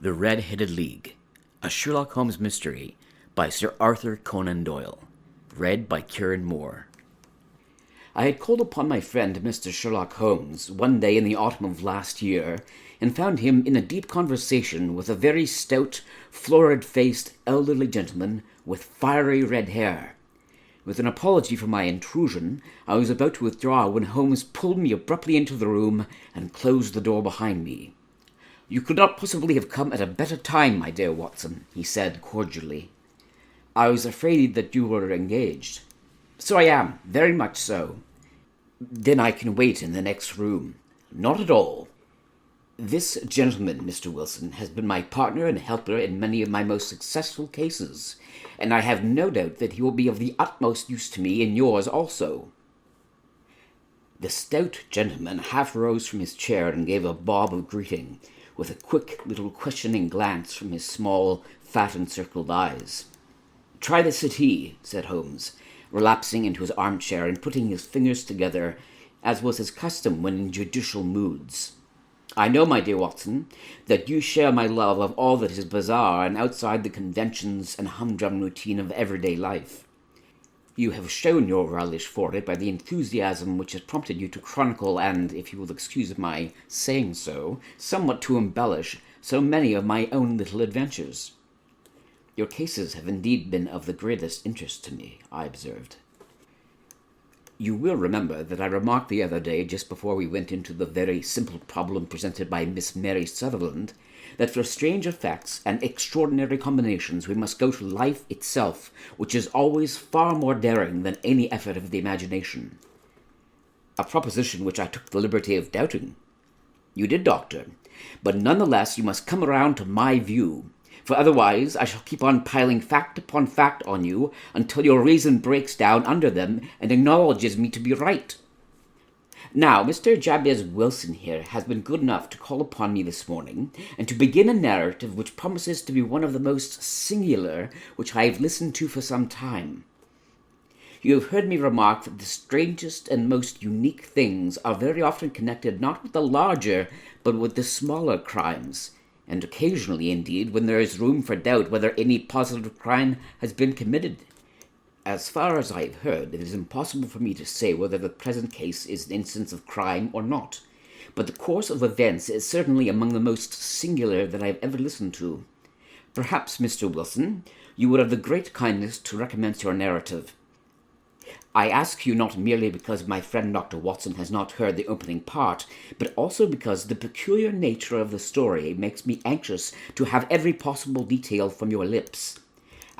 The Red-Headed League, a Sherlock Holmes mystery by Sir Arthur Conan Doyle, read by Kieran Moore. I had called upon my friend Mr. Sherlock Holmes one day in the autumn of last year, and found him in a deep conversation with a very stout, florid-faced, elderly gentleman with fiery red hair. With an apology for my intrusion, I was about to withdraw when Holmes pulled me abruptly into the room and closed the door behind me. "You could not possibly have come at a better time, my dear Watson," he said cordially. "I was afraid that you were engaged." "So I am, very much so." "Then I can wait in the next room." "Not at all. This gentleman, Mr. Wilson, has been my partner and helper in many of my most successful cases, and I have no doubt that he will be of the utmost use to me in yours also." The stout gentleman half rose from his chair and gave a bob of greeting, with a quick little questioning glance from his small, fat encircled eyes. "Try the settee," said Holmes, relapsing into his armchair and putting his fingers together, as was his custom when in judicial moods. "I know, my dear Watson, that you share my love of all that is bizarre and outside the conventions and humdrum routine of everyday life. You have shown your relish for it by the enthusiasm which has prompted you to chronicle and, if you will excuse my saying so, somewhat to embellish so many of my own little adventures." "Your cases have indeed been of the greatest interest to me," I observed. "You will remember that I remarked the other day, just before we went into the very simple problem presented by Miss Mary Sutherland, that for strange effects and extraordinary combinations we must go to life itself, which is always far more daring than any effort of the imagination." "A proposition which I took the liberty of doubting." "You did, Doctor, but none the less you must come around to my view, for otherwise I shall keep on piling fact upon fact on you until your reason breaks down under them and acknowledges me to be right. Now, Mr. Jabez Wilson here has been good enough to call upon me this morning, and to begin a narrative which promises to be one of the most singular which I have listened to for some time. You have heard me remark that the strangest and most unique things are very often connected not with the larger, but with the smaller crimes, and occasionally, indeed, when there is room for doubt whether any positive crime has been committed. As far as I have heard, it is impossible for me to say whether the present case is an instance of crime or not, but the course of events is certainly among the most singular that I have ever listened to. Perhaps, Mr. Wilson, you would have the great kindness to recommence your narrative. I ask you not merely because my friend Dr. Watson has not heard the opening part, but also because the peculiar nature of the story makes me anxious to have every possible detail from your lips.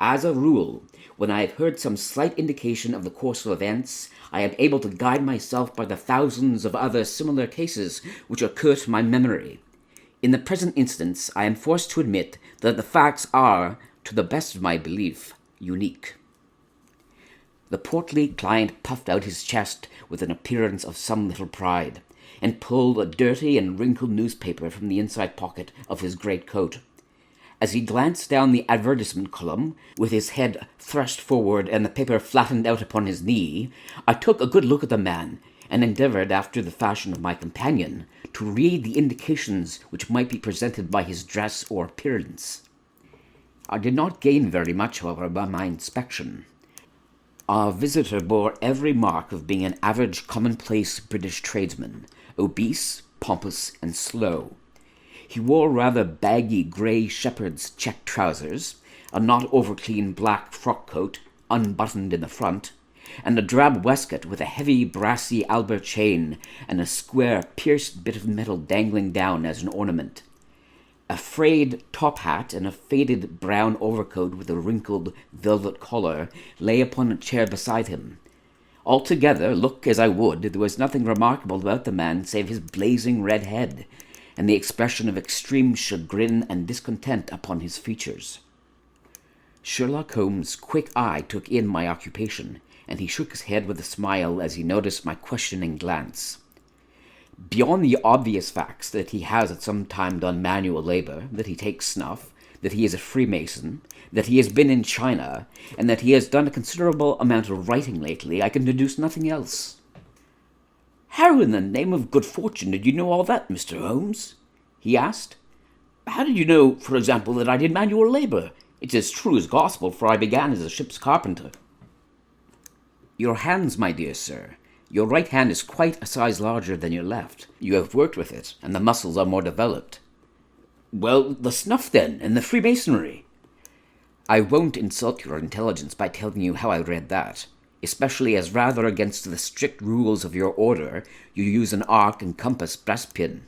As a rule, when I have heard some slight indication of the course of events, I am able to guide myself by the thousands of other similar cases which occur to my memory. In the present instance, I am forced to admit that the facts are, to the best of my belief, unique." The portly client puffed out his chest with an appearance of some little pride, and pulled a dirty and wrinkled newspaper from the inside pocket of his great-coat. As he glanced down the advertisement column, with his head thrust forward and the paper flattened out upon his knee, I took a good look at the man, and endeavoured, after the fashion of my companion, to read the indications which might be presented by his dress or appearance. I did not gain very much, however, by my inspection. Our visitor bore every mark of being an average commonplace British tradesman, obese, pompous, and slow. He wore rather baggy grey shepherd's check trousers, a not over-clean black frock-coat, unbuttoned in the front, and a drab waistcoat with a heavy brassy Albert chain and a square pierced bit of metal dangling down as an ornament. A frayed top hat and a faded brown overcoat with a wrinkled velvet collar lay upon a chair beside him. Altogether, look as I would, there was nothing remarkable about the man save his blazing red head, and the expression of extreme chagrin and discontent upon his features. Sherlock Holmes' quick eye took in my occupation, and he shook his head with a smile as he noticed my questioning glance. Beyond the obvious facts that he has at some time done manual labour, that he takes snuff, that he is a Freemason, that he has been in China, and that he has done a considerable amount of writing lately, I can deduce nothing else." "How in the name of good fortune did you know all that, Mr. Holmes?" he asked. How did you know, for example, that I did manual labor? It's as true as gospel, for I began as a ship's carpenter. Your hands, my dear sir. Your right hand is quite a size larger than your left. You have worked with it, and the muscles are more developed. Well, the snuff, then, and the Freemasonry. I won't insult your intelligence by telling you how I read that, especially as rather against the strict rules of your order, you use an arc and compass breastpin.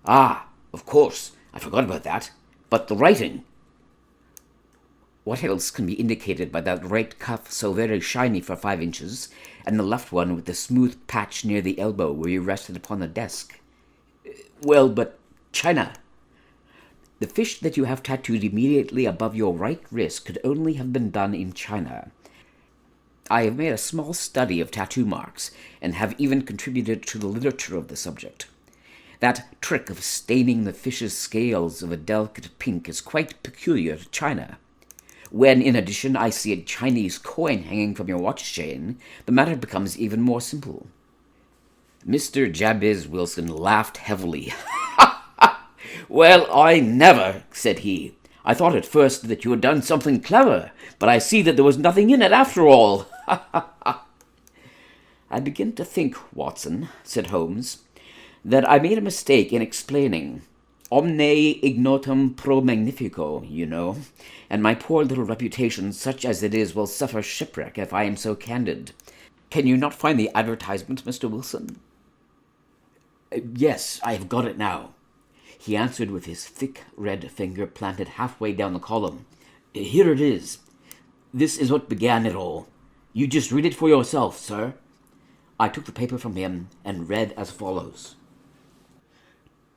Ah, of course, I forgot about that. But the writing. What else can be indicated by that right cuff so very shiny for 5 inches, and the left one with the smooth patch near the elbow where you rested upon the desk? Well, but China. The fish that you have tattooed immediately above your right wrist could only have been done in China. I have made a small study of tattoo marks, and have even contributed to the literature of the subject. That trick of staining the fish's scales of a delicate pink is quite peculiar to China. When, in addition, I see a Chinese coin hanging from your watch chain, the matter becomes even more simple. Mr. Jabez Wilson laughed heavily. Well, I never, said he. I thought at first that you had done something clever, but I see that there was nothing in it after all. I begin to think, Watson, said Holmes, that I made a mistake in explaining. Omne ignotum pro magnifico, you know, and my poor little reputation, such as it is, will suffer shipwreck if I am so candid. Can you not find the advertisement, Mr. Wilson? Yes, I have got it now, he answered with his thick red finger planted halfway down the column. Here it is. This is what began it all. You just read it for yourself, sir. I took the paper from him and read as follows.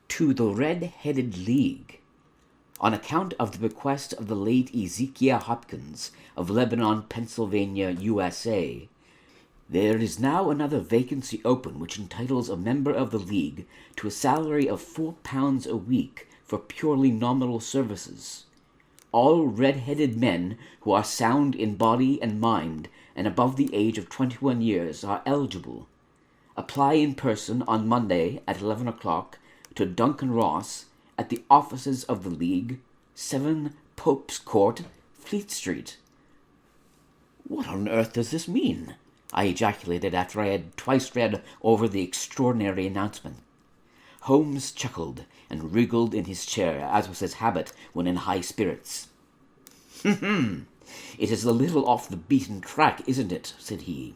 To the Red-Headed League. On account of the bequest of the late Ezekiah Hopkins of Lebanon, Pennsylvania, USA, there is now another vacancy open which entitles a member of the League to a salary of £4 a week for purely nominal services. All red-headed men who are sound in body and mind and above the age of 21 years are eligible. Apply in person on Monday at 11 o'clock to Duncan Ross at the offices of the League, 7 Pope's Court, Fleet Street. What on earth does this mean? I ejaculated after I had twice read over the extraordinary announcement. Holmes chuckled and wriggled in his chair, as was his habit when in high spirits. It is a little off the beaten track, isn't it? Said he.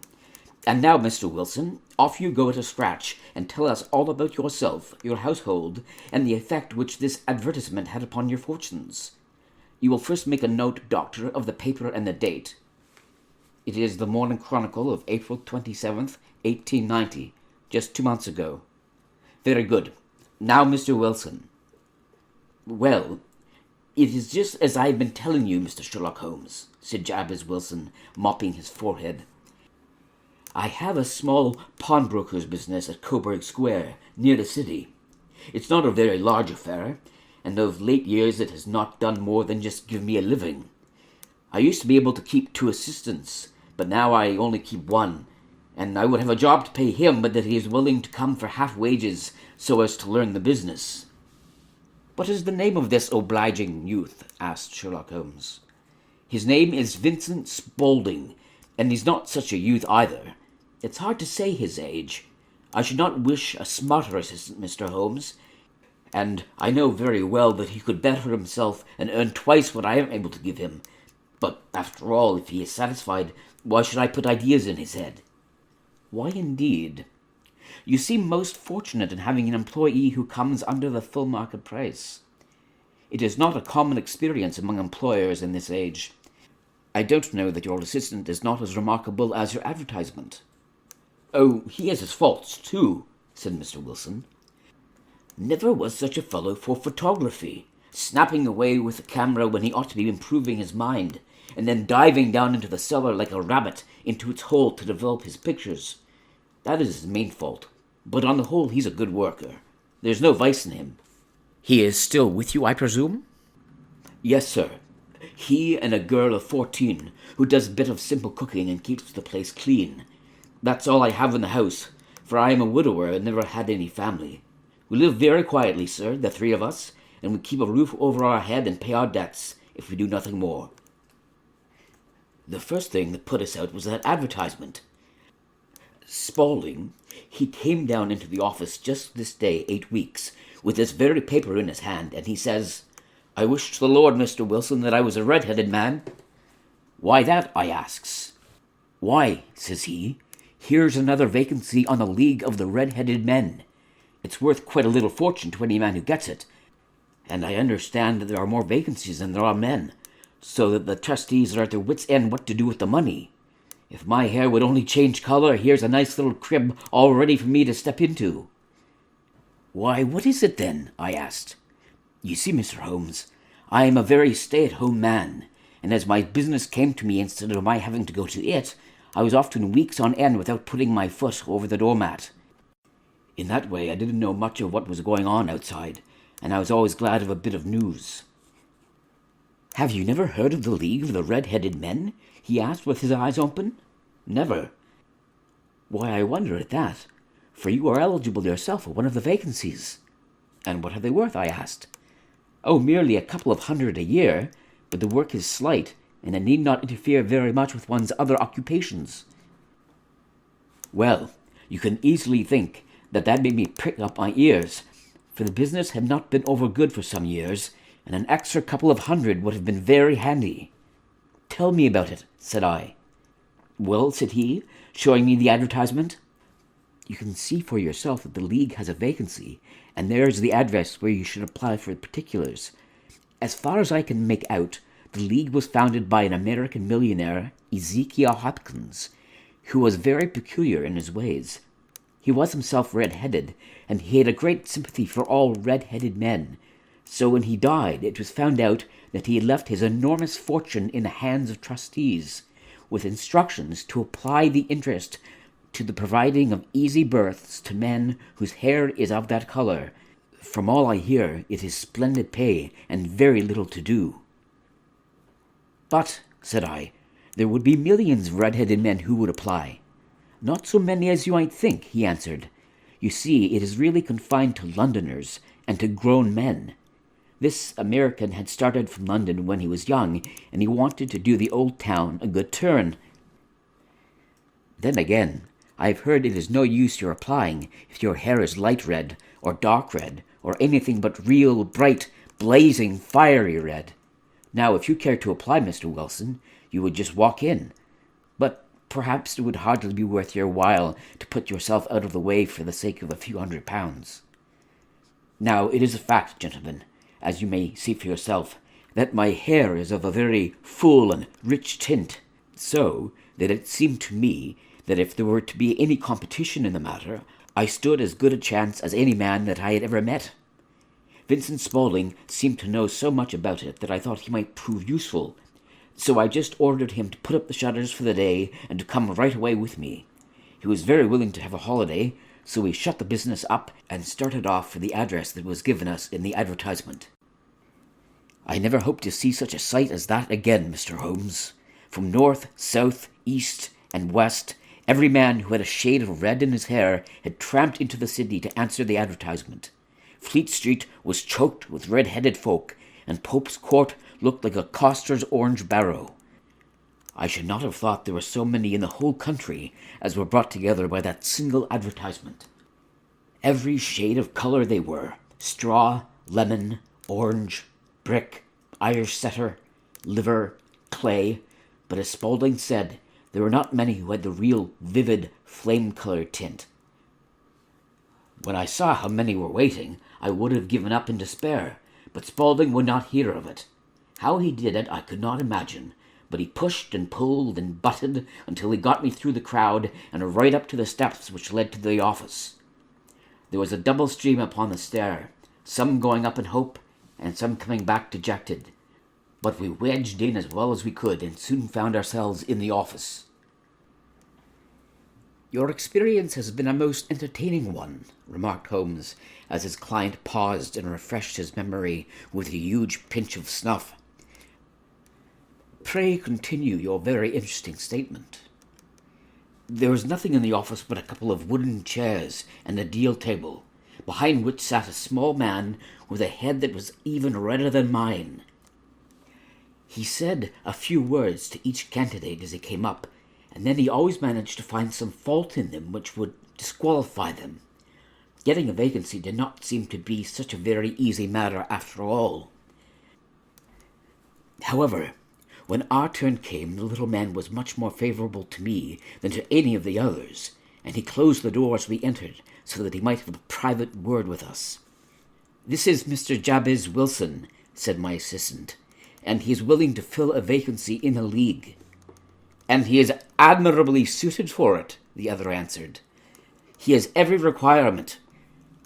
And now, Mr. Wilson, off you go at a scratch, and tell us all about yourself, your household, and the effect which this advertisement had upon your fortunes. You will first make a note, Doctor, of the paper and the date. It is the Morning Chronicle of April 27th, 1890, just 2 months ago. Very good. Now, Mr. Wilson. Well, it is just as I have been telling you, Mr. Sherlock Holmes, said Jabez Wilson, mopping his forehead. I have a small pawnbroker's business at Coburg Square, near the city. It's not a very large affair, and of late years it has not done more than just give me a living. I used to be able to keep 2 assistants, but now I only keep 1, and I would have a job to pay him, but that he is willing to come for half wages so as to learn the business. What is the name of this obliging youth? Asked Sherlock Holmes. His name is Vincent Spaulding, and he's not such a youth either. It's hard to say his age. I should not wish a smarter assistant, Mr. Holmes, and I know very well that he could better himself and earn twice what I am able to give him. But, after all, if he is satisfied, why should I put ideas in his head? Why, indeed? You seem most fortunate in having an employee who comes under the full market price. It is not a common experience among employers in this age. I don't know that your assistant is not as remarkable as your advertisement. Oh, he has his faults, too, said Mr. Wilson. Never was such a fellow for photography, snapping away with the camera when he ought to be improving his mind, and then diving down into the cellar like a rabbit into its hole to develop his pictures. That is his main fault, but on the whole he's a good worker. There's no vice in him. He is still with you, I presume? Yes, sir. He and a girl of 14, who does a bit of simple cooking and keeps the place clean. That's all I have in the house, for I am a widower and never had any family. We live very quietly, sir, the 3 of us, and we keep a roof over our head and pay our debts if we do nothing more. The first thing that put us out was that advertisement. Spaulding, he came down into the office just this day 8 weeks, with this very paper in his hand, and he says, "I wish to the Lord, Mr. Wilson, that I was a red-headed man." "Why that?" I asks. "Why," says he, "here's another vacancy on the League of the Red-Headed Men. It's worth quite a little fortune to any man who gets it, and I understand that there are more vacancies than there are men, so that the trustees are at their wits' end what to do with the money. If my hair would only change colour, here's a nice little crib all ready for me to step into." "Why, what is it then?" I asked. "You see, Mr. Holmes, I am a very stay-at-home man, and as my business came to me instead of my having to go to it, I was often weeks on end without putting my foot over the doormat. In that way I didn't know much of what was going on outside, and I was always glad of a bit of news." "Have you never heard of the League of the Red-Headed Men?" he asked with his eyes open. "Never." "Why, I wonder at that, for you are eligible yourself for one of the vacancies." "And what are they worth?" I asked. "Oh, merely a couple of hundred a year, but the work is slight, and it need not interfere very much with one's other occupations." Well, you can easily think that made me prick up my ears, for the business had not been over good for some years, and an extra couple of hundred would have been very handy. "Tell me about it," said I. "Well," said he, showing me the advertisement, "you can see for yourself that the League has a vacancy, and there's the address where you should apply for particulars. As far as I can make out, the League was founded by an American millionaire, Ezekiel Hopkins, who was very peculiar in his ways. He was himself red-headed, and he had a great sympathy for all red-headed men. So when he died, it was found out that he had left his enormous fortune in the hands of trustees, with instructions to apply the interest to the providing of easy berths to men whose hair is of that colour. From all I hear, it is splendid pay and very little to do." "But," said I, "there would be millions of red-headed men who would apply." "Not so many as you might think," he answered. "You see, it is really confined to Londoners and to grown men. This American had started from London when he was young, and he wanted to do the old town a good turn. Then again, I have heard it is no use your applying if your hair is light red, or dark red, or anything but real, bright, blazing, fiery red. Now, if you cared to apply, Mr. Wilson, you would just walk in. But perhaps it would hardly be worth your while to put yourself out of the way for the sake of a few £100. Now, it is a fact, gentlemen, as you may see for yourself, that my hair is of a very full and rich tint, so that it seemed to me that if there were to be any competition in the matter, I stood as good a chance as any man that I had ever met. Vincent Spaulding seemed to know so much about it that I thought he might prove useful, so I just ordered him to put up the shutters for the day and to come right away with me. He was very willing to have a holiday, so we shut the business up and started off for the address that was given us in the advertisement. I never hope to see such a sight as that again, Mr. Holmes. From north, south, east, and west, every man who had a shade of red in his hair had tramped into the city to answer the advertisement. Fleet Street was choked with red-headed folk, and Pope's Court looked like a coster's orange barrow. I should not have thought there were so many in the whole country as were brought together by that single advertisement. Every shade of colour they were: straw, lemon, orange, brick, Irish setter, liver, clay, but as Spaulding said, there were not many who had the real vivid flame-coloured tint. When I saw how many were waiting, I would have given up in despair, but Spaulding would not hear of it. How he did it I could not imagine, but he pushed and pulled and butted until he got me through the crowd and right up to the steps which led to the office. There was a double stream upon the stair, some going up in hope and some coming back dejected, but we wedged in as well as we could and soon found ourselves in the office. "Your experience has been a most entertaining one," remarked Holmes, as his client paused and refreshed his memory with a huge pinch of snuff. "Pray continue your very interesting statement." "There was nothing in the office but a couple of wooden chairs and a deal table. behind which sat a small man with a head that was even redder than mine. He said a few words to each candidate as he came up, and then he always managed to find some fault in them which would disqualify them. Getting a vacancy did not seem to be such a very easy matter after all. However, when our turn came, the little man was much more favourable to me than to any of the others, and he closed the door as we entered, so that he might have a private word with us. "This is Mr. Jabez Wilson," said my assistant, "and he is willing to fill a vacancy in a league." "And he is admirably suited for it," the other answered. "He has every requirement.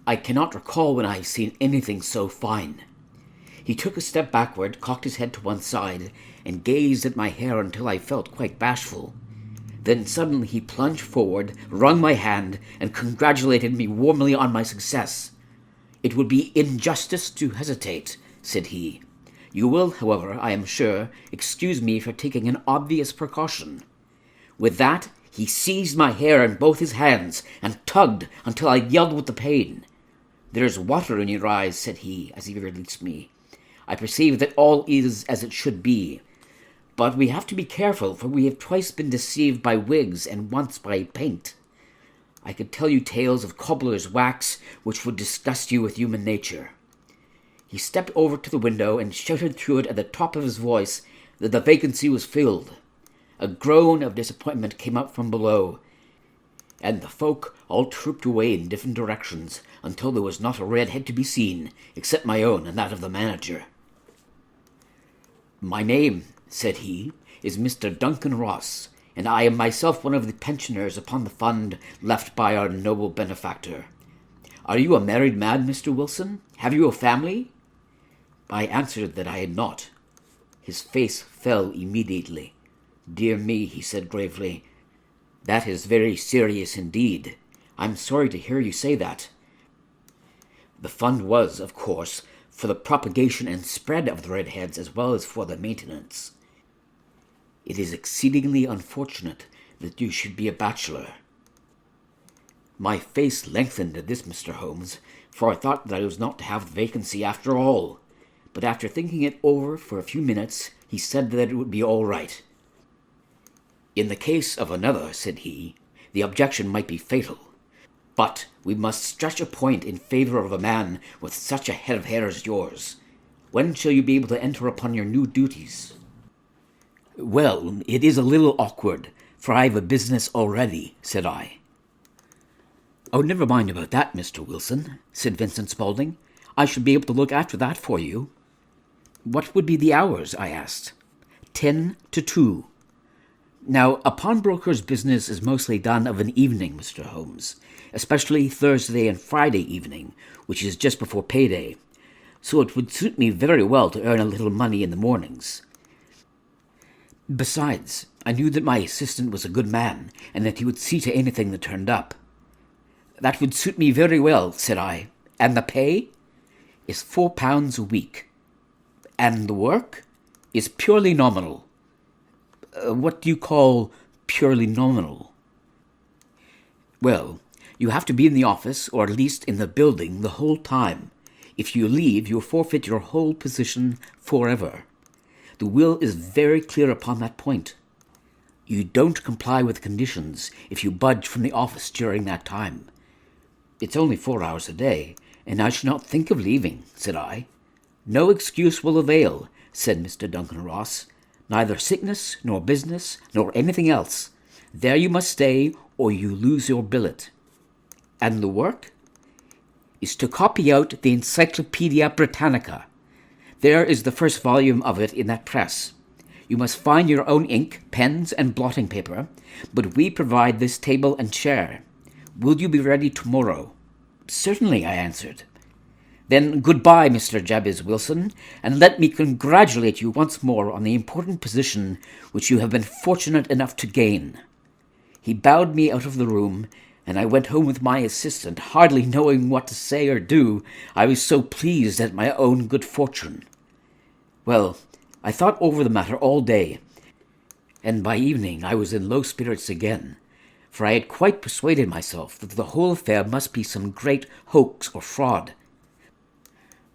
I cannot recall when I have seen anything so fine." He took a step backward, cocked his head to one side, and gazed at my hair until I felt quite bashful. Then suddenly he plunged forward, wrung my hand, and congratulated me warmly on my success. "It would be injustice to hesitate," said he. "You will, however, I am sure, excuse me for taking an obvious precaution." With that, he seized my hair in both his hands and tugged until I yelled with the pain. "There's water in your eyes," said he, as he released me. "I perceive that all is as it should be. But we have to be careful, for we have twice been deceived by wigs and once by paint. I could tell you tales of cobbler's wax which would disgust you with human nature." He stepped over to the window and shouted through it at the top of his voice that the vacancy was filled. A groan of disappointment came up from below, and the folk all trooped away in different directions until there was not a red head to be seen, except my own and that of the manager. "My name," said he, "is Mr. Duncan Ross, and I am myself one of the pensioners upon the fund left by our noble benefactor. Are you a married man, Mr. Wilson? Have you a family?" I answered that I had not. His face fell immediately. "Dear me," he said gravely, "that is very serious indeed. I'm sorry to hear you say that." The fund was, of course, for the propagation and spread of the redheads as well as for their maintenance. "It is exceedingly unfortunate that you should be a bachelor." My face lengthened at this, Mr. Holmes, for I thought that I was not to have the vacancy after all. But after thinking it over for a few minutes, he said that it would be all right. "In the case of another," said he, "the objection might be fatal. But we must stretch a point in favour of a man with such a head of hair as yours. When shall you be able to enter upon your new duties?" "Well, it is a little awkward, for I have a business already," said I. "Oh, never mind about that, Mr. Wilson," said Vincent Spaulding. "I should be able to look after that for you." "What would be the hours?" I asked. 10 to 2. Now, a pawnbroker's business is mostly done of an evening, Mr. Holmes, especially Thursday and Friday evening, which is just before payday, so it would suit me very well to earn a little money in the mornings. Besides, I knew that my assistant was a good man, and that he would see to anything that turned up. "That would suit me very well," said I. "And the pay?" "Is £4 a week." "And the work?" "Is purely nominal." What do you call purely nominal?" "Well, you have to be in the office, or at least in the building, the whole time. If you leave, you forfeit your whole position forever. The will is very clear upon that point. You don't comply with conditions if you budge from the office during that time. It's only 4 hours a day, and I should not think of leaving," said I. "No excuse will avail," said Mr. Duncan Ross. "Neither sickness, nor business, nor anything else. There you must stay, or you lose your billet." "And the work?" "Is to copy out the Encyclopaedia Britannica. There is the first volume of it in that press. You must find your own ink, pens, and blotting paper, but we provide this table and chair. Will you be ready tomorrow?" "Certainly," I answered. "Then goodbye, Mr. Jabez Wilson, and let me congratulate you once more on the important position which you have been fortunate enough to gain." He bowed me out of the room, and I went home with my assistant, hardly knowing what to say or do, I was so pleased at my own good fortune. Well, I thought over the matter all day, and by evening I was in low spirits again, for I had quite persuaded myself that the whole affair must be some great hoax or fraud,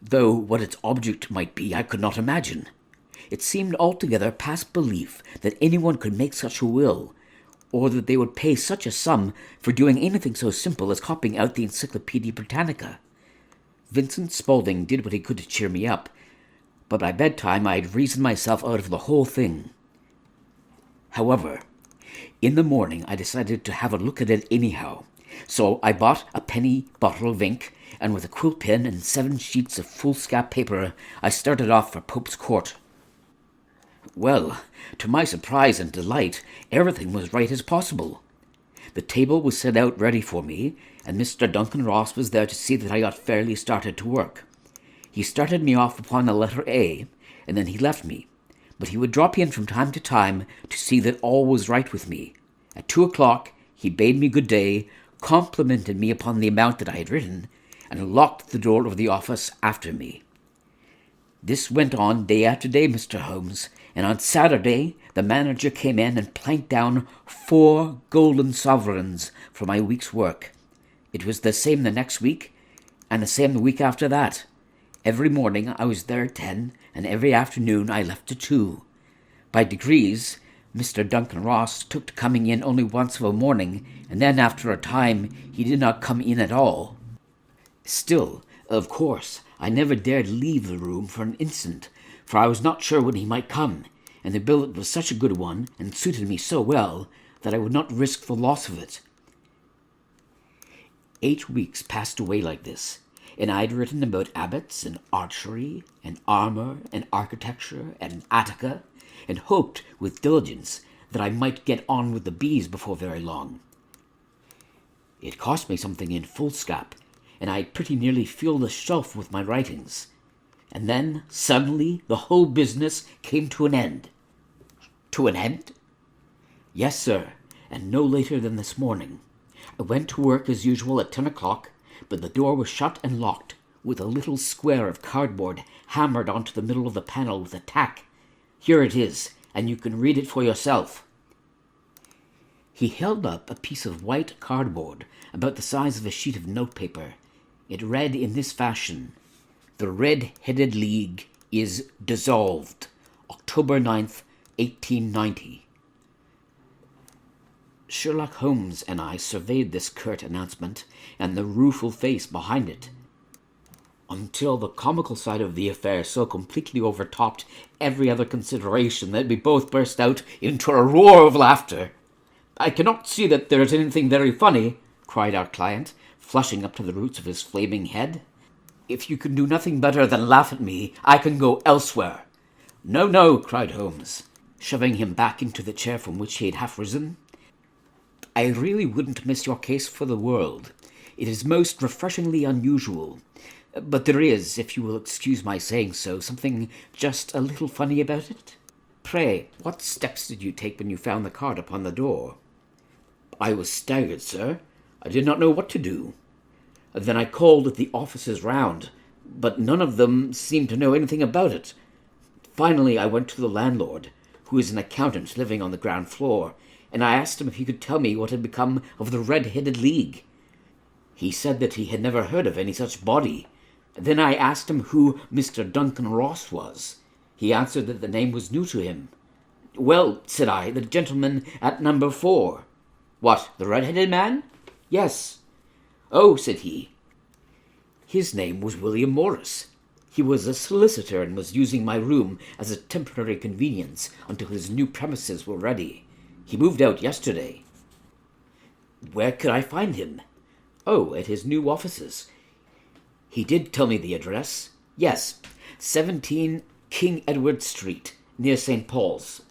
though what its object might be I could not imagine. It seemed altogether past belief that anyone could make such a will, or that they would pay such a sum for doing anything so simple as copying out the Encyclopaedia Britannica. Vincent Spaulding did what he could to cheer me up, but by bedtime I had reasoned myself out of the whole thing. However, in the morning I decided to have a look at it anyhow, so I bought a penny bottle of ink, and with a quill pen and 7 sheets of foolscap paper, I started off for Pope's Court. Well, to my surprise and delight, everything was right as possible. The table was set out ready for me, and Mr. Duncan Ross was there to see that I got fairly started to work. He started me off upon the letter A, and then he left me, but he would drop in from time to time to see that all was right with me. At 2 o'clock he bade me good day, complimented me upon the amount that I had written, and locked the door of the office after me. This went on day after day, Mr. Holmes, and on Saturday the manager came in and planked down 4 golden sovereigns for my week's work. It was the same the next week, and the same the week after that. Every morning I was there at 10, and every afternoon I left at 2. By degrees, Mr. Duncan Ross took to coming in only once of a morning, and then after a time he did not come in at all. Still, of course, I never dared leave the room for an instant, for I was not sure when he might come, and the billet was such a good one, and suited me so well, that I would not risk the loss of it. 8 weeks passed away like this, and I had written about abbots, and archery, and armour, and architecture, and Attica, and hoped with diligence that I might get on with the bees before very long. It cost me something in foolscap, and I pretty nearly filled the shelf with my writings. And then, suddenly, the whole business came to an end. To an end? Yes, sir, and no later than this morning. I went to work as usual at 10 o'clock, but the door was shut and locked, with a little square of cardboard hammered onto the middle of the panel with a tack. Here it is, and you can read it for yourself. He held up a piece of white cardboard about the size of a sheet of notepaper. It read in this fashion: "The Red-Headed League is dissolved. October 9th, 1890. Sherlock Holmes and I surveyed this curt announcement and the rueful face behind it, until the comical side of the affair so completely overtopped every other consideration that we both burst out into a roar of laughter. "I cannot see that there is anything very funny," cried our client, flushing up to the roots of his flaming head. "If you can do nothing better than laugh at me, I can go elsewhere." "No, no," cried Holmes, shoving him back into the chair from which he had half risen. "I really wouldn't miss your case for the world. It is most refreshingly unusual. But there is, if you will excuse my saying so, something just a little funny about it. Pray, what steps did you take when you found the card upon the door?" "I was staggered, sir. I did not know what to do. Then I called at the offices round, but none of them seemed to know anything about it. Finally, I went to the landlord, who is an accountant living on the ground floor, and I asked him if he could tell me what had become of the Red-Headed League. He said that he had never heard of any such body. Then I asked him who Mr. Duncan Ross was. He answered that the name was new to him. "Well," said I, "the gentleman at number 4. "What, the red-headed man?" "Yes." "Oh," said he, "his name was William Morris. He was a solicitor and was using my room as a temporary convenience until his new premises were ready. He moved out yesterday." "Where could I find him?" "Oh, at his new offices. He did tell me the address. Yes, 17 King Edward Street, near St. Paul's."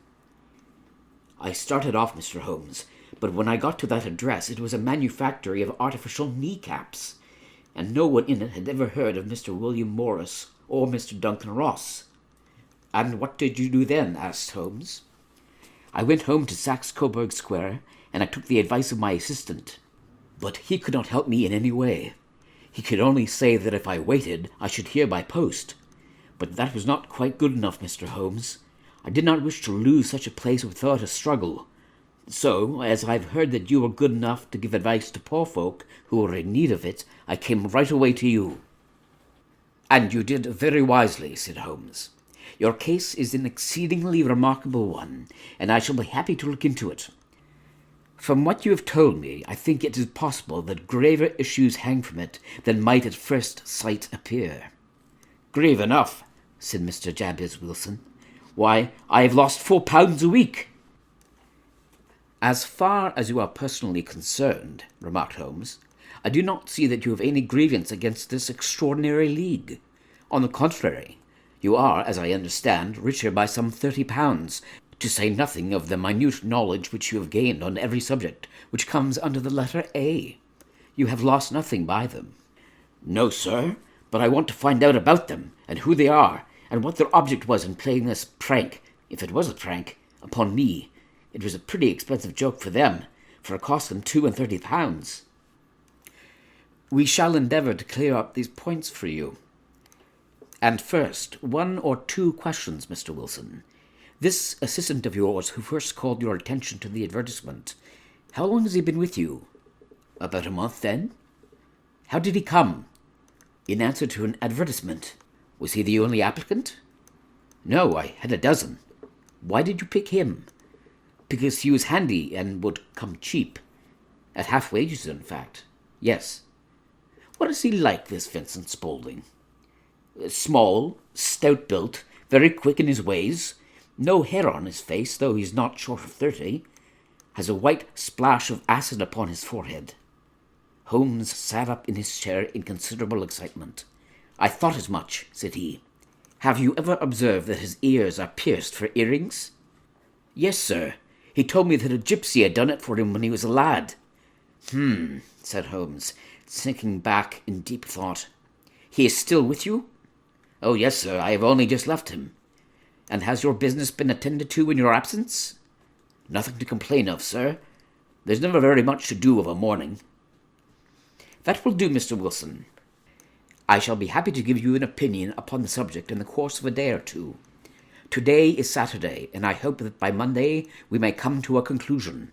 I started off, Mr. Holmes, but when I got to that address it was a manufactory of artificial kneecaps, and no one in it had ever heard of Mr. William Morris or Mr. Duncan Ross. "And what did you do then?" asked Holmes. "I went home to Saxe-Coburg Square, and I took the advice of my assistant. But he could not help me in any way. He could only say that if I waited, I should hear by post. But that was not quite good enough, Mr. Holmes. I did not wish to lose such a place without a struggle. So, as I've heard that you were good enough to give advice to poor folk who were in need of it, I came right away to you." "And you did very wisely," said Holmes. "Your case is an exceedingly remarkable one, and I shall be happy to look into it. From what you have told me, I think it is possible that graver issues hang from it than might at first sight appear." "Grave enough," said Mr. Jabez Wilson. "Why, I have lost £4 a week." "As far as you are personally concerned," remarked Holmes, "I do not see that you have any grievance against this extraordinary league. On the contrary, you are, as I understand, richer by some £30, to say nothing of the minute knowledge which you have gained on every subject which comes under the letter A. You have lost nothing by them." "No, sir, but I want to find out about them, and who they are, and what their object was in playing this prank, if it was a prank, upon me. It was a pretty expensive joke for them, for it cost them £32. "We shall endeavour to clear up these points for you. And first, 1 or 2 questions, Mr. Wilson. This assistant of yours who first called your attention to the advertisement, how long has he been with you?" "About a month, then." "How did he come?" "In answer to an advertisement." "Was he the only applicant?" "No, I had a dozen." "Why did you pick him?" "Because he was handy and would come cheap." "At half wages, in fact." "Yes." "What is he like, this Vincent Spaulding?" "Small, stout-built, very quick in his ways. No hair on his face, though he's not short of 30. Has a white splash of acid upon his forehead." Holmes sat up in his chair in considerable excitement. "I thought as much," said he. "Have you ever observed that his ears are pierced for earrings?" "Yes, sir. He told me that a gypsy had done it for him when he was a lad." Said Holmes, sinking back in deep thought. "He is still with you?" "Oh, yes, sir. I have only just left him." "And has your business been attended to in your absence?" "Nothing to complain of, sir. There's never very much to do of a morning." "That will do, Mr. Wilson. I shall be happy to give you an opinion upon the subject in the course of a day or two. Today is Saturday, and I hope that by Monday we may come to a conclusion."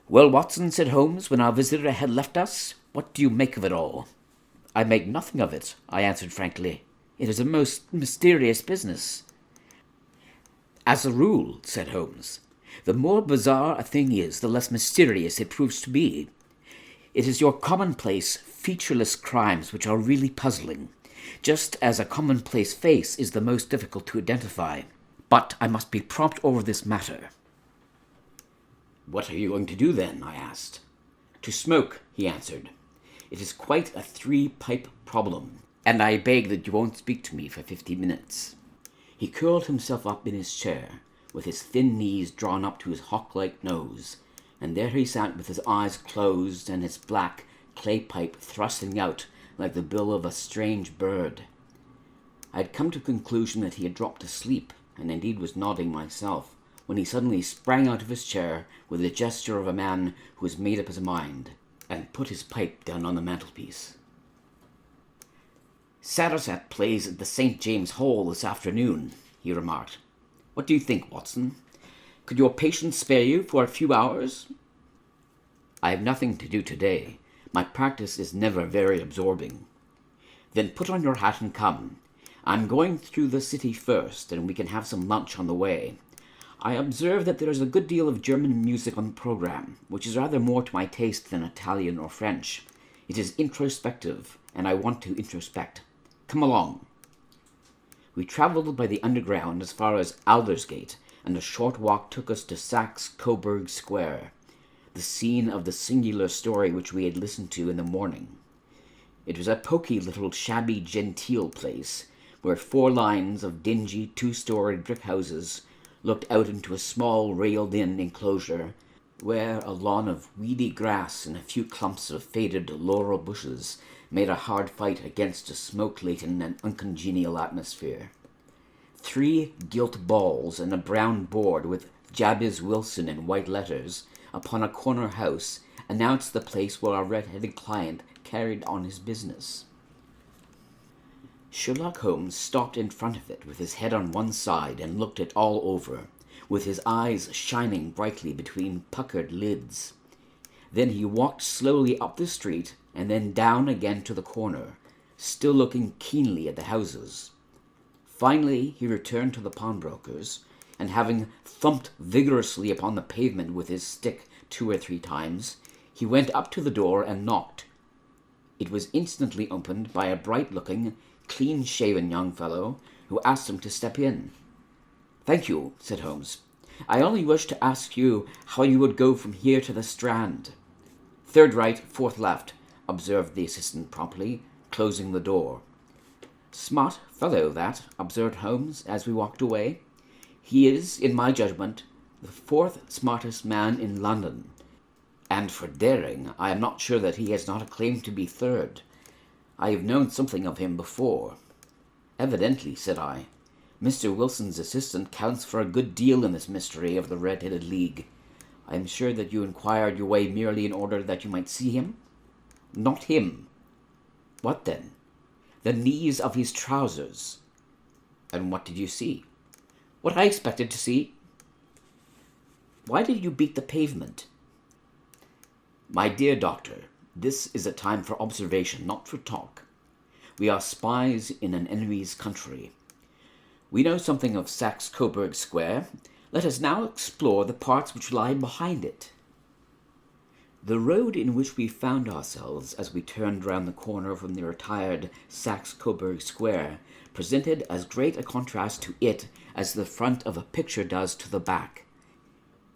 "Well, Watson," said Holmes, when our visitor had left us, "what do you make of it all?" "I make nothing of it," I answered frankly. "It is a most mysterious business." "As a rule," said Holmes, "the more bizarre a thing is, the less mysterious it proves to be. It is your commonplace, featureless crimes which are really puzzling, just as a commonplace face is the most difficult to identify. But I must be prompt over this matter." "What are you going to do, then?" I asked. "To smoke," he answered. "It is quite a 3-pipe problem, and I beg that you won't speak to me for 50 minutes. He curled himself up in his chair, with his thin knees drawn up to his hawk-like nose, and there he sat with his eyes closed and his black clay pipe thrusting out like the bill of a strange bird. I had come to the conclusion that he had dropped asleep, and indeed was nodding myself, when he suddenly sprang out of his chair with the gesture of a man who has made up his mind, and put his pipe down on the mantelpiece. "Sarazat plays at the St. James Hall this afternoon," he remarked. "What do you think, Watson? Could your patient spare you for a few hours?" "I have nothing to do today. My practice is never very absorbing." "Then put on your hat and come. I'm going through the city first, and we can have some lunch on the way. I observe that there is a good deal of German music on the programme, which is rather more to my taste than Italian or French. It is introspective, and I want to introspect. Come along." We travelled by the Underground as far as Aldersgate, and a short walk took us to Saxe Coburg Square, the scene of the singular story which we had listened to in the morning. It was a poky little shabby genteel place, where 4 lines of dingy 2-storied brick houses looked out into a small railed-in enclosure, where a lawn of weedy grass and a few clumps of faded laurel bushes made a hard fight against a smoke-laden and uncongenial atmosphere. 3 gilt balls and a brown board with Jabez Wilson in white letters upon a corner house announced the place where our red-headed client carried on his business. Sherlock Holmes stopped in front of it with his head on one side and looked it all over, with his eyes shining brightly between puckered lids. Then he walked slowly up the street and then down again to the corner, still looking keenly at the houses. Finally he returned to the pawnbroker's, and having thumped vigorously upon the pavement with his stick 2 or 3 times, he went up to the door and knocked. It was instantly opened by a bright-looking, clean-shaven young fellow who asked him to step in. "Thank you," said Holmes. "I only wished to ask you how you would go from here to the Strand." "Third right, fourth left," observed the assistant promptly, closing the door. "Smart fellow that," observed Holmes as we walked away. "He is, in my judgment, the 4th smartest man in London, and for daring I am not sure that he has not a claim to be 3rd. I have known something of him before." "Evidently," said I, "Mr. Wilson's assistant counts for a good deal in this mystery of the Red-Headed League. I am sure that you inquired your way merely in order that you might see him?" "Not him." "What then?" "The knees of his trousers." "And what did you see?" "What I expected to see." "Why did you beat the pavement?" "My dear doctor, this is a time for observation, not for talk. We are spies in an enemy's country. We know something of Saxe-Coburg Square. Let us now explore the parts which lie behind it." The road in which we found ourselves as we turned round the corner from the retired Saxe-Coburg Square presented as great a contrast to it as the front of a picture does to the back.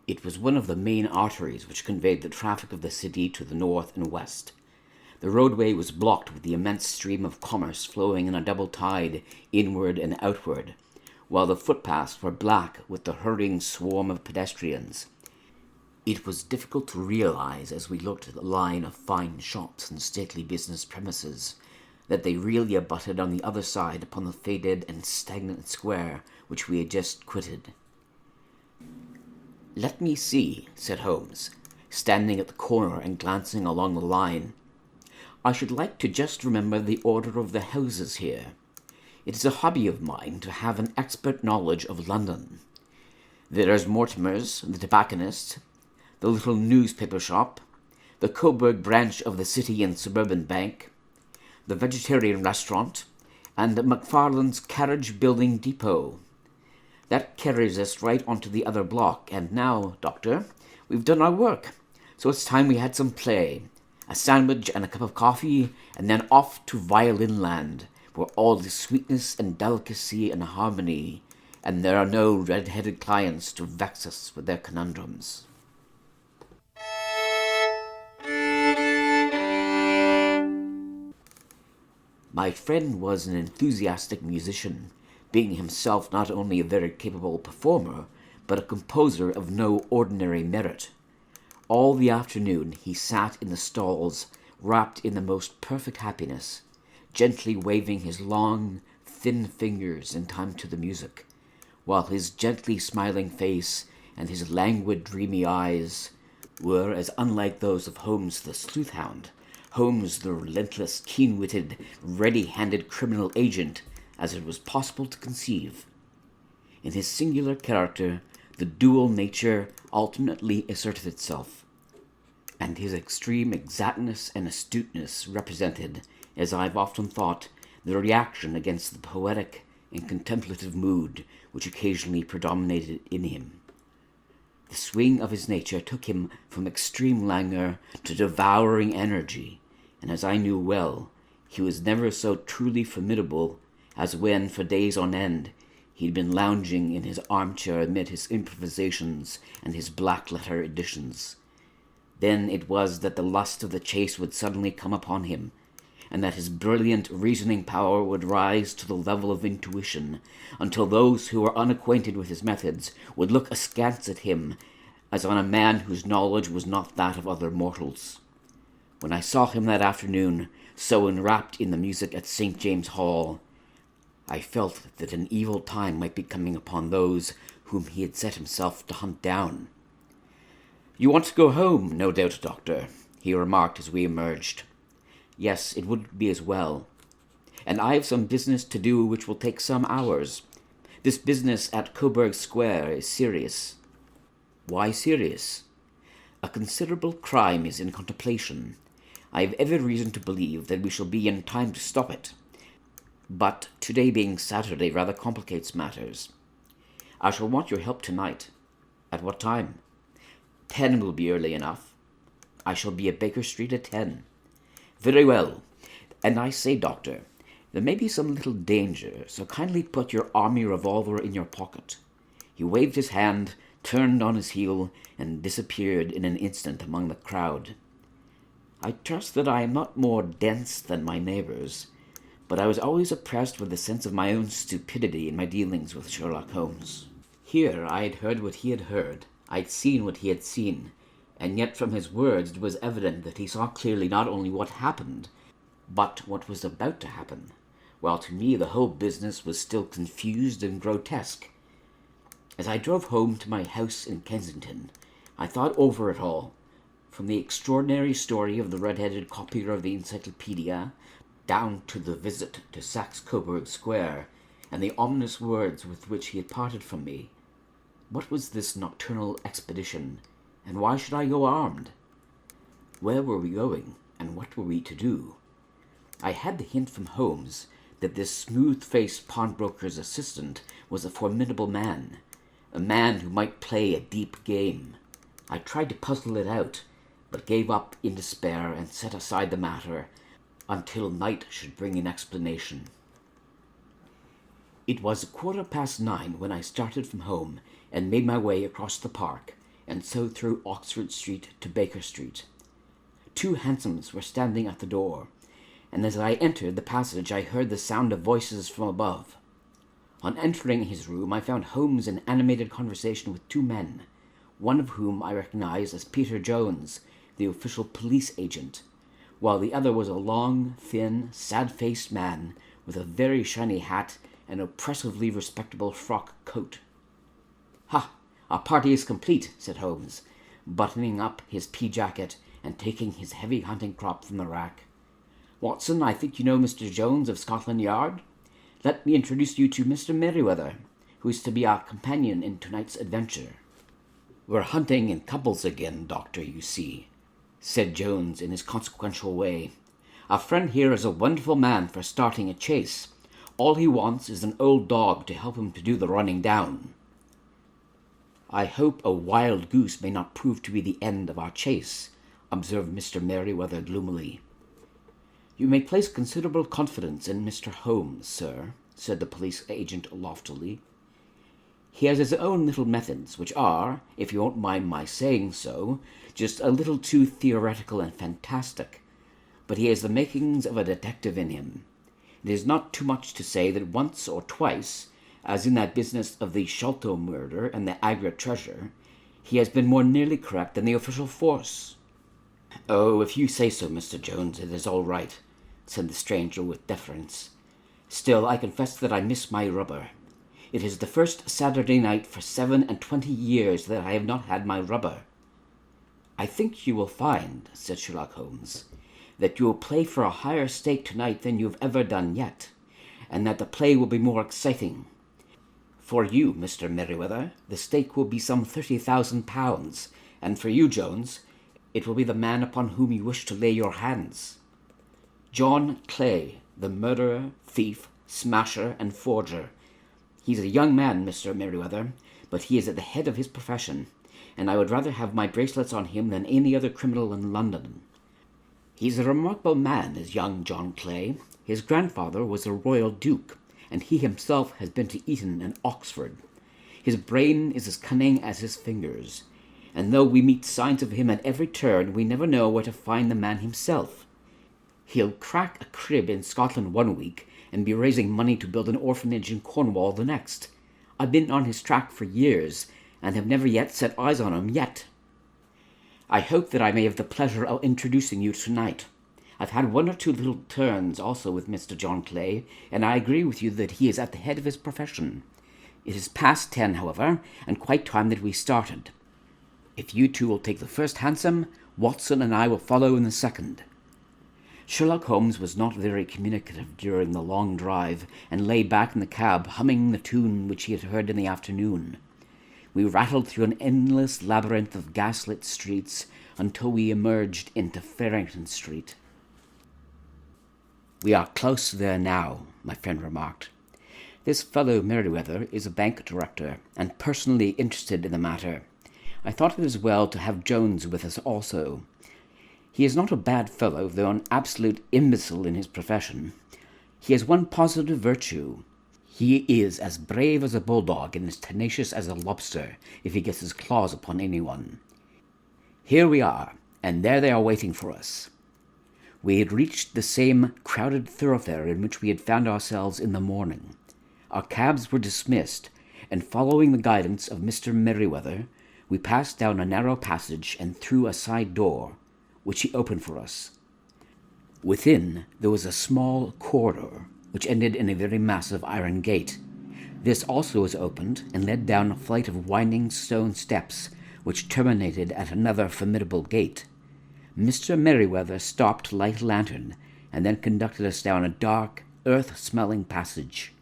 It was one of the main arteries which conveyed the traffic of the city to the north and west. The roadway was blocked with the immense stream of commerce flowing in a double tide inward and outward, while the footpaths were black with the hurrying swarm of pedestrians. It was difficult to realize, as we looked at the line of fine shops and stately business premises, that they really abutted on the other side upon the faded and stagnant square which we had just quitted. "Let me see," said Holmes, standing at the corner and glancing along the line. "I should like to just remember the order of the houses here. It is a hobby of mine to have an expert knowledge of London. There's Mortimer's, the tobacconist, the little newspaper shop, the Coburg branch of the City and Suburban Bank, the vegetarian restaurant, and McFarland's carriage building depot. That carries us right onto the other block, and now, Doctor, we've done our work, so it's time we had some play, a sandwich and a cup of coffee, and then off to Violin Land, where all is sweetness and delicacy and harmony, and there are no red-headed clients to vex us with their conundrums." My friend was an enthusiastic musician, being himself not only a very capable performer, but a composer of no ordinary merit. All the afternoon he sat in the stalls, wrapped in the most perfect happiness, gently waving his long, thin fingers in time to the music, while his gently smiling face and his languid, dreamy eyes were as unlike those of Holmes the sleuth-hound, Holmes the relentless, keen-witted, ready-handed criminal agent, as it was possible to conceive. In his singular character, the dual nature alternately asserted itself, and his extreme exactness and astuteness represented, as I have often thought, the reaction against the poetic and contemplative mood which occasionally predominated in him. The swing of his nature took him from extreme languor to devouring energy, and as I knew well, he was never so truly formidable as when, for days on end, he had been lounging in his armchair amid his improvisations and his black-letter editions. Then it was that the lust of the chase would suddenly come upon him, and that his brilliant reasoning power would rise to the level of intuition, until those who were unacquainted with his methods would look askance at him, as on a man whose knowledge was not that of other mortals. When I saw him that afternoon, so enwrapped in the music at St. James' Hall, I felt that an evil time might be coming upon those whom he had set himself to hunt down. "You want to go home, no doubt, Doctor," he remarked as we emerged. "Yes, it would be as well. And I have some business to do which will take some hours. This business at Coburg Square is serious." "Why serious?" "A considerable crime is in contemplation. I have every reason to believe that we shall be in time to stop it. But today being Saturday rather complicates matters. I shall want your help tonight." "At what time?" 10 will be early enough. I shall be at Baker Street at 10. "Very well. And I say, Doctor, there may be some little danger, so kindly put your army revolver in your pocket." He waved his hand, turned on his heel, and disappeared in an instant among the crowd. I trust that I am not more dense than my neighbors, but I was always oppressed with a sense of my own stupidity in my dealings with Sherlock Holmes. Here I had heard what he had heard, I had seen what he had seen, and yet from his words it was evident that he saw clearly not only what happened, but what was about to happen, while to me the whole business was still confused and grotesque. As I drove home to my house in Kensington, I thought over it all, from the extraordinary story of the red-headed copier of the Encyclopedia, down to the visit to Saxe-Coburg Square, and the ominous words with which he had parted from me. What was this nocturnal expedition, and why should I go armed? Where were we going, and what were we to do? I had the hint from Holmes that this smooth-faced pawnbroker's assistant was a formidable man, a man who might play a deep game. I tried to puzzle it out, but gave up in despair and set aside the matter until night should bring an explanation. It was 9:15 when I started from home and made my way across the park, and so through Oxford Street to Baker Street. 2 hansoms were standing at the door, and as I entered the passage I heard the sound of voices from above. On entering his room I found Holmes in animated conversation with 2 men, one of whom I recognized as Peter Jones, the official police agent, while the other was a long, thin, sad-faced man with a very shiny hat and oppressively respectable frock coat. "Ha! Our party is complete," said Holmes, buttoning up his pea-jacket and taking his heavy hunting crop from the rack. "Watson, I think you know Mr. Jones of Scotland Yard. Let me introduce you to Mr. Merryweather, who is to be our companion in tonight's adventure." "We're hunting in couples again, Doctor, you see," said Jones in his consequential way. "Our friend here is a wonderful man for starting a chase. All he wants is an old dog to help him to do the running down." "I hope a wild goose may not prove to be the end of our chase," observed Mr. Merryweather gloomily. "You may place considerable confidence in Mr. Holmes, sir," said the police agent loftily. "He has his own little methods, which are, if you won't mind my saying so, just a little too theoretical and fantastic, but he has the makings of a detective in him. It is not too much to say that once or twice, as in that business of the Sholto murder and the Agra treasure, he has been more nearly correct than the official force." "Oh, if you say so, Mr. Jones, it is all right," said the stranger with deference. "Still, I confess that I miss my rubber. It is the first Saturday night for 27 years that I have not had my rubber." "I think you will find," said Sherlock Holmes, "that you will play for a higher stake tonight than you have ever done yet, and that the play will be more exciting. For you, Mr. Merryweather, the stake will be some £30,000, and for you, Jones, it will be the man upon whom you wish to lay your hands. John Clay, the murderer, thief, smasher, and forger. He's a young man, Mr. Merryweather, but he is at the head of his profession, and I would rather have my bracelets on him than any other criminal in London. He's a remarkable man, is young John Clay. His grandfather was a royal duke, and he himself has been to Eton and Oxford. His brain is as cunning as his fingers, and though we meet signs of him at every turn, we never know where to find the man himself. He'll crack a crib in Scotland one week and be raising money to build an orphanage in Cornwall the next. I've been on his track for years, and have never yet set eyes on him yet. I hope that I may have the pleasure of introducing you tonight. I've had 1 or 2 little turns also with Mr. John Clay, and I agree with you that he is at the head of his profession. It is past 10, however, and quite time that we started. If you two will take the first hansom, Watson and I will follow in the second." Sherlock Holmes was not very communicative during the long drive, and lay back in the cab humming the tune which he had heard in the afternoon. We rattled through an endless labyrinth of gaslit streets until we emerged into Farrington Street. "We are close there now," my friend remarked. "This fellow Merryweather is a bank director, and personally interested in the matter. I thought it as well to have Jones with us also. He is not a bad fellow, though an absolute imbecile in his profession. He has one positive virtue. He is as brave as a bulldog and as tenacious as a lobster if he gets his claws upon anyone. Here we are, and there they are waiting for us." We had reached the same crowded thoroughfare in which we had found ourselves in the morning. Our cabs were dismissed, and following the guidance of Mr. Merryweather, we passed down a narrow passage and through a side door, which he opened for us. Within, there was a small corridor, which ended in a very massive iron gate. This also was opened, and led down a flight of winding stone steps, which terminated at another formidable gate. Mr. Merryweather stopped to light a lantern, and then conducted us down a dark, earth-smelling passage.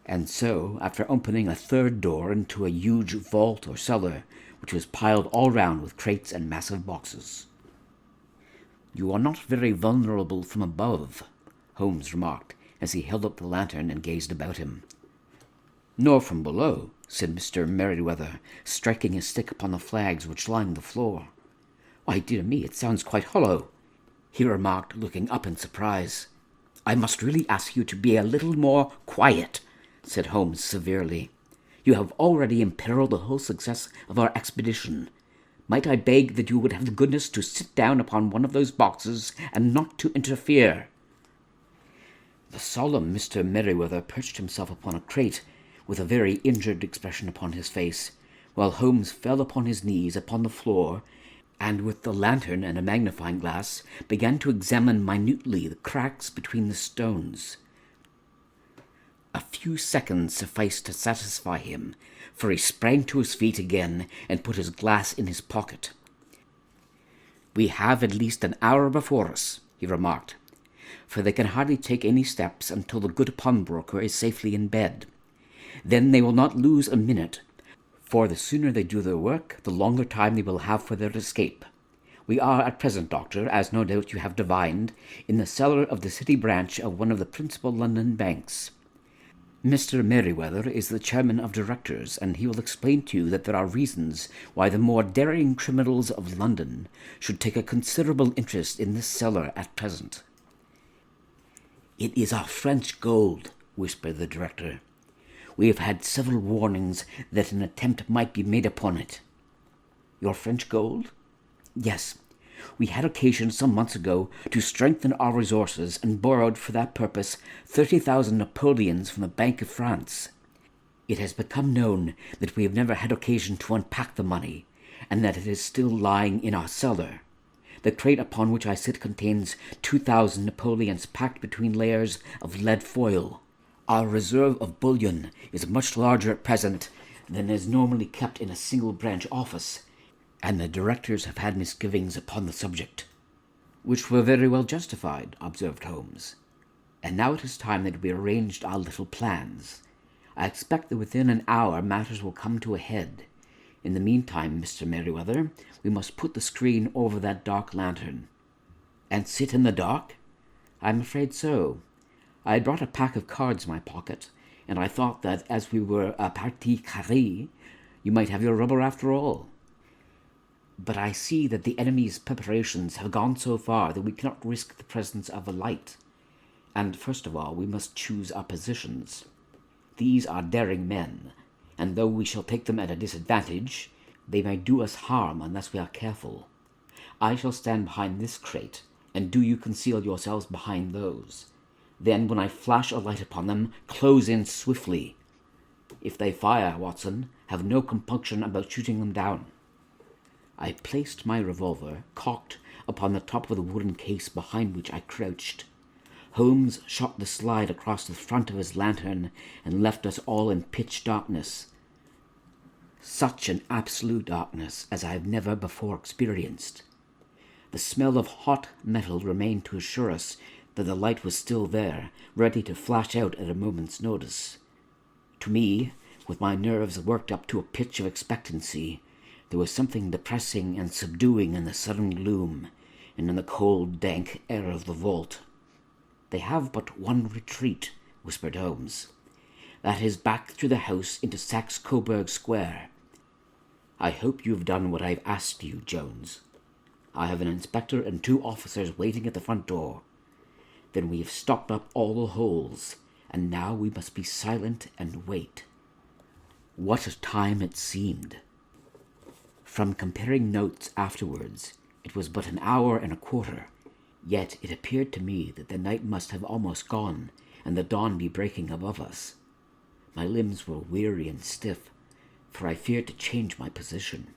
And so, after opening a third door into a huge vault or cellar, which was piled all round with crates and massive boxes. "You are not very vulnerable from above," Holmes remarked, as he held up the lantern and gazed about him. "Nor from below," said Mr. Merryweather, striking his stick upon the flags which lined the floor. "Why, dear me, it sounds quite hollow," he remarked, looking up in surprise. "I must really ask you to be a little more quiet," said Holmes severely. "You have already imperiled the whole success of our expedition. Might I beg that you would have the goodness to sit down upon one of those boxes and not to interfere?" The solemn Mr. Merryweather perched himself upon a crate, with a very injured expression upon his face, while Holmes fell upon his knees upon the floor, and with the lantern and a magnifying glass began to examine minutely the cracks between the stones. A few seconds sufficed to satisfy him, for he sprang to his feet again and put his glass in his pocket. "We have at least an hour before us," he remarked, "for they can hardly take any steps until the good pawnbroker is safely in bed. Then they will not lose a minute, for the sooner they do their work, the longer time they will have for their escape. We are at present, Doctor, as no doubt you have divined, in the cellar of the city branch of one of the principal London banks. Mr. Merryweather is the chairman of directors, and he will explain to you that there are reasons why the more daring criminals of London should take a considerable interest in this cellar at present." "It is our French gold," whispered the director. "We have had several warnings that an attempt might be made upon it." "Your French gold?" "Yes. We had occasion some months ago to strengthen our resources and borrowed for that purpose 30,000 Napoleons from the Bank of France. It has become known that we have never had occasion to unpack the money, and that it is still lying in our cellar. The crate upon which I sit contains 2,000 Napoleons packed between layers of lead foil. Our reserve of bullion is much larger at present than is normally kept in a single branch office, and the directors have had misgivings upon the subject." "Which were very well justified," observed Holmes. "And now it is time that we arranged our little plans. I expect that within an hour matters will come to a head. In the meantime, Mr. Merryweather, we must put the screen over that dark lantern." "And sit in the dark?" "I'm afraid so. I had brought a pack of cards in my pocket, and I thought that as we were a partie carrée, you might have your rubber after all. But I see that the enemy's preparations have gone so far that we cannot risk the presence of a light. And first of all, we must choose our positions. These are daring men, and though we shall take them at a disadvantage, they may do us harm unless we are careful. I shall stand behind this crate, and do you conceal yourselves behind those. Then, when I flash a light upon them, close in swiftly. If they fire, Watson, have no compunction about shooting them down." I placed my revolver, cocked, upon the top of the wooden case behind which I crouched. Holmes shot the slide across the front of his lantern and left us all in pitch darkness. Such an absolute darkness as I have never before experienced. The smell of hot metal remained to assure us that the light was still there, ready to flash out at a moment's notice. To me, with my nerves worked up to a pitch of expectancy, there was something depressing and subduing in the sudden gloom, and in the cold, dank air of the vault. "They have but one retreat," whispered Holmes. "That is back through the house into Saxe Coburg Square. I hope you've done what I've asked you, Jones. I have an inspector and 2 officers waiting at the front door. Then we have stopped up all the holes, and now we must be silent and wait." What a time it seemed! From comparing notes afterwards, it was but an hour and a quarter, yet it appeared to me that the night must have almost gone, and the dawn be breaking above us. My limbs were weary and stiff, for I feared to change my position.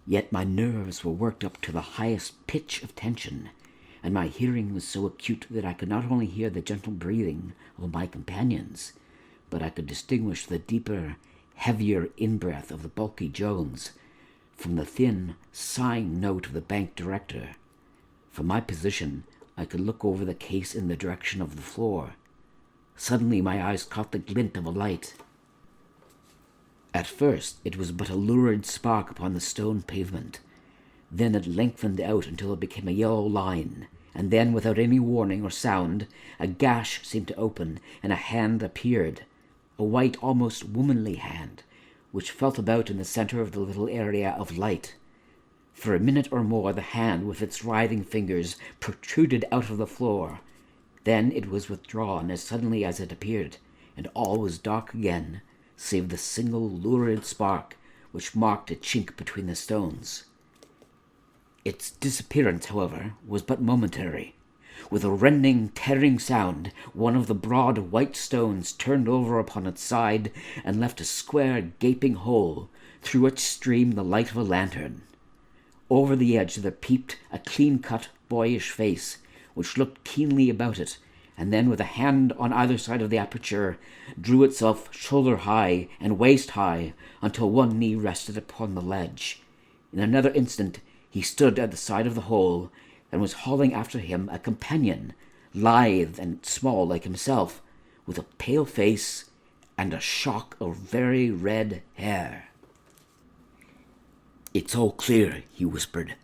Yet my nerves were worked up to the highest pitch of tension, and my hearing was so acute that I could not only hear the gentle breathing of my companions, but I could distinguish the deeper, heavier in-breath of the bulky Jones from the thin, sighing note of the bank director. From my position, I could look over the case in the direction of the floor. Suddenly my eyes caught the glint of a light. At first it was but a lurid spark upon the stone pavement. Then it lengthened out until it became a yellow line, and then, without any warning or sound, a gash seemed to open, and a hand appeared, a white, almost womanly hand, which felt about in the center of the little area of light. For a minute or more the hand, with its writhing fingers, protruded out of the floor. Then it was withdrawn as suddenly as it appeared, and all was dark again, save the single lurid spark which marked a chink between the stones. Its disappearance, however, was but momentary. With a rending, tearing sound, one of the broad white stones turned over upon its side and left a square, gaping hole, through which streamed the light of a lantern. Over the edge there peeped a clean-cut, boyish face, which looked keenly about it, and then, with a hand on either side of the aperture, drew itself shoulder-high and waist-high until one knee rested upon the ledge. In another instant he stood at the side of the hole, and was hauling after him a companion, lithe and small like himself, with a pale face and a shock of very red hair. "It's all clear," he whispered.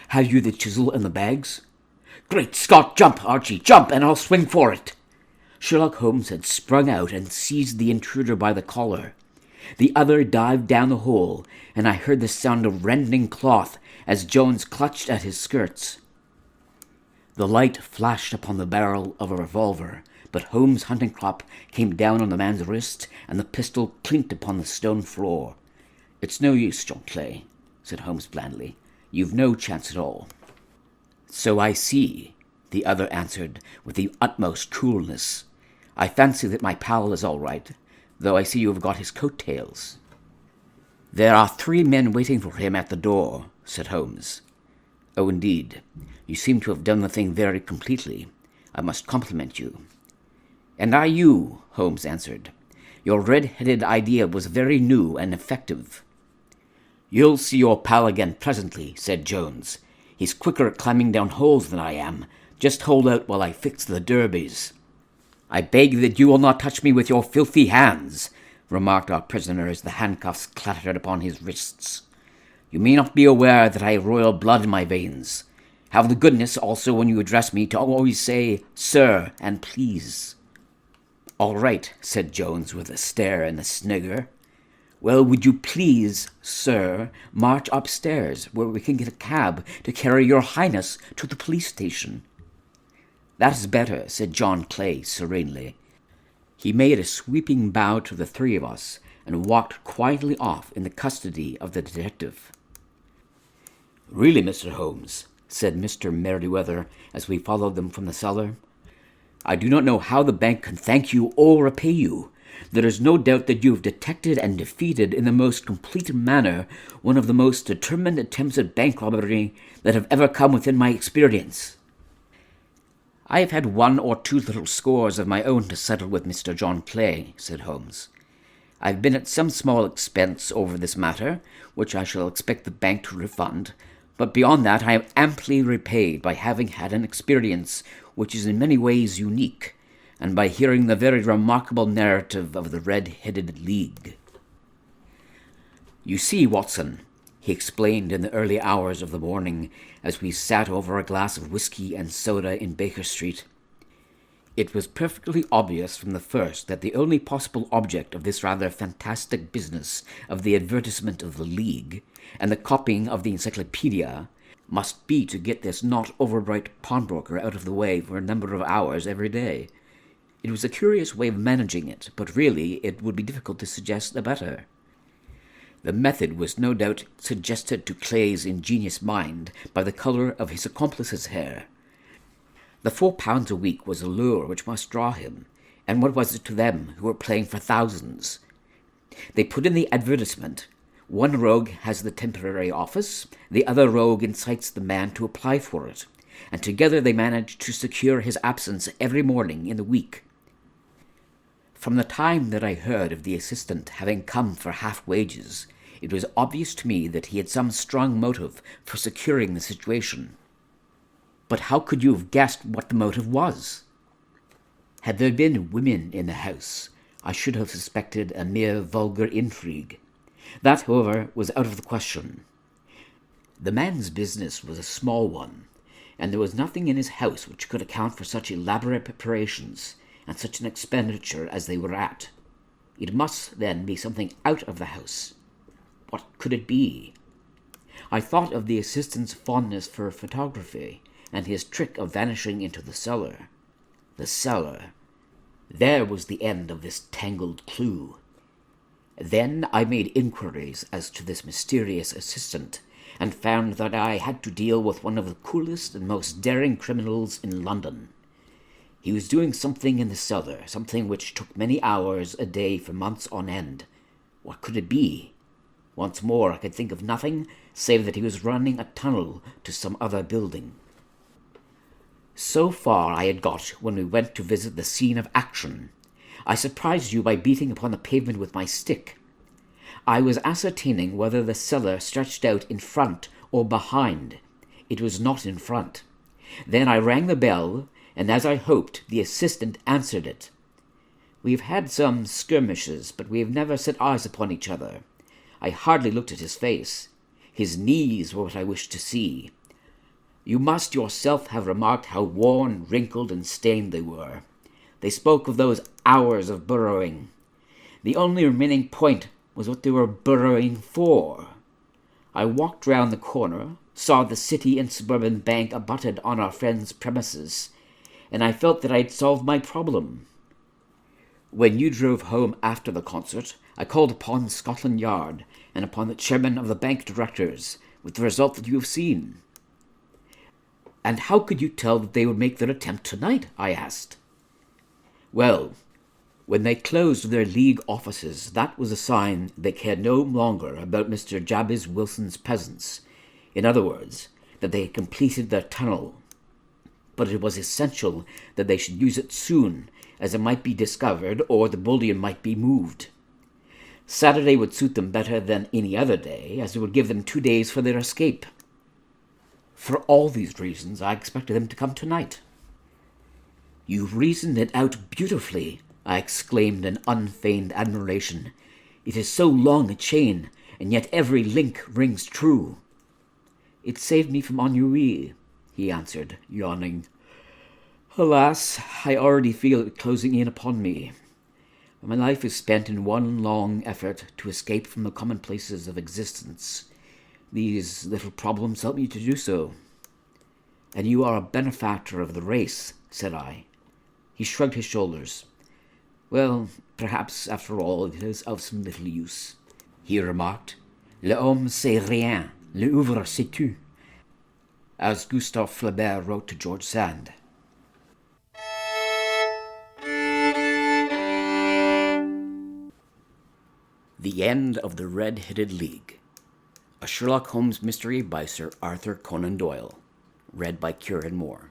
"Have you the chisel and the bags?" "Great Scott, jump, Archie, jump, and I'll swing for it." Sherlock Holmes had sprung out and seized the intruder by the collar. The other dived down the hole, and I heard the sound of rending cloth as Jones clutched at his skirts. The light flashed upon the barrel of a revolver, but Holmes' hunting crop came down on the man's wrist, and the pistol clinked upon the stone floor. "It's no use, John Clay," said Holmes blandly. "You've no chance at all." "So I see," the other answered with the utmost coolness. "I fancy that my pal is all right, though I see you have got his coat-tails." "There are 3 men waiting for him at the door," said Holmes. "Oh, indeed. You seem to have done the thing very completely. I must compliment you." "And I you," Holmes answered. "Your red-headed idea was very new and effective." "You'll see your pal again presently," said Jones. "He's quicker at climbing down holes than I am. Just hold out while I fix the derbies." "I beg that you will not touch me with your filthy hands," remarked our prisoner as the handcuffs clattered upon his wrists. "You may not be aware that I have royal blood in my veins. Have the goodness also, when you address me, to always say 'sir' and 'please.'" "All right," said Jones with a stare and a snigger. "Well, would you please, sir, march upstairs, where we can get a cab to carry your highness to the police station?" "That is better," said John Clay serenely. He made a sweeping bow to the 3 of us, and walked quietly off in the custody of the detective. "Really, Mr. Holmes," said Mr. Merryweather as we followed them from the cellar, "I do not know how the bank can thank you or repay you. There is no doubt that you have detected and defeated in the most complete manner one of the most determined attempts at bank robbery that have ever come within my experience." "I have had 1 or 2 little scores of my own to settle with Mr. John Clay," said Holmes. "I have been at some small expense over this matter, which I shall expect the bank to refund, But beyond that, I am amply repaid by having had an experience which is in many ways unique, and by hearing the very remarkable narrative of the Red-Headed League. You see, Watson, he explained in the early hours of the morning as we sat over a glass of whiskey and soda in Baker Street, it was perfectly obvious from the first that the only possible object of this rather fantastic business of the advertisement of the League and the copying of the encyclopedia must be to get this not overbright pawnbroker out of the way for a number of hours every day. It was a curious way of managing it, but really it would be difficult to suggest a better. The method was no doubt suggested to Clay's ingenious mind by the colour of his accomplice's hair. The £4 a week was a lure which must draw him, and what was it to them who were playing for thousands? They put in the advertisement, one rogue has the temporary office, the other rogue incites the man to apply for it, and together they managed to secure his absence every morning in the week. From the time that I heard of the assistant having come for half wages, it was obvious to me that he had some strong motive for securing the situation. But how could you have guessed what the motive was? Had there been women in the house, I should have suspected a mere vulgar intrigue. That, however, was out of the question. The man's business was a small one, and there was nothing in his house which could account for such elaborate preparations and such an expenditure as they were at. It must, then, be something out of the house. What could it be? I thought of the assistant's fondness for photography, and his trick of vanishing into the cellar. The cellar. There was the end of this tangled clue. Then I made inquiries as to this mysterious assistant, and found that I had to deal with one of the coolest and most daring criminals in London. He was doing something in the cellar, something which took many hours a day for months on end. What could it be? Once more I could think of nothing save that he was running a tunnel to some other building. So far I had got when we went to visit the scene of action. I surprised you by beating upon the pavement with my stick. I was ascertaining whether the cellar stretched out in front or behind. It was not in front. Then I rang the bell, and as I hoped, the assistant answered it. We have had some skirmishes, but we have never set eyes upon each other. I hardly looked at his face. His knees were what I wished to see. You must yourself have remarked how worn, wrinkled, and stained they were. They spoke of those hours of burrowing. The only remaining point was what they were burrowing for. I walked round the corner, saw the City and Suburban Bank abutted on our friend's premises, and I felt that I had solved my problem. When you drove home after the concert, I called upon Scotland Yard and upon the chairman of the bank directors, with the result that you have seen. And how could you tell that they would make their attempt tonight? I asked. Well, when they closed their League offices, that was a sign they cared no longer about Mr. Jabez Wilson's presence. In other words, that they had completed their tunnel. But it was essential that they should use it soon, as it might be discovered or the bullion might be moved. Saturday would suit them better than any other day, as it would give them 2 days for their escape. For all these reasons, I expected them to come tonight. You've reasoned it out beautifully, I exclaimed in unfeigned admiration. It is so long a chain, and yet every link rings true. It saved me from ennui, he answered, yawning. Alas, I already feel it closing in upon me. My life is spent in one long effort to escape from the commonplaces of existence. These little problems help me to do so. And you are a benefactor of the race, said I. He shrugged his shoulders. Well, perhaps, after all, it is of some little use, he remarked. L'homme c'est rien, l'œuvre c'est tout, as Gustave Flaubert wrote to George Sand. The End of the Red-Headed League. A Sherlock Holmes mystery by Sir Arthur Conan Doyle. Read by Kieran Moore.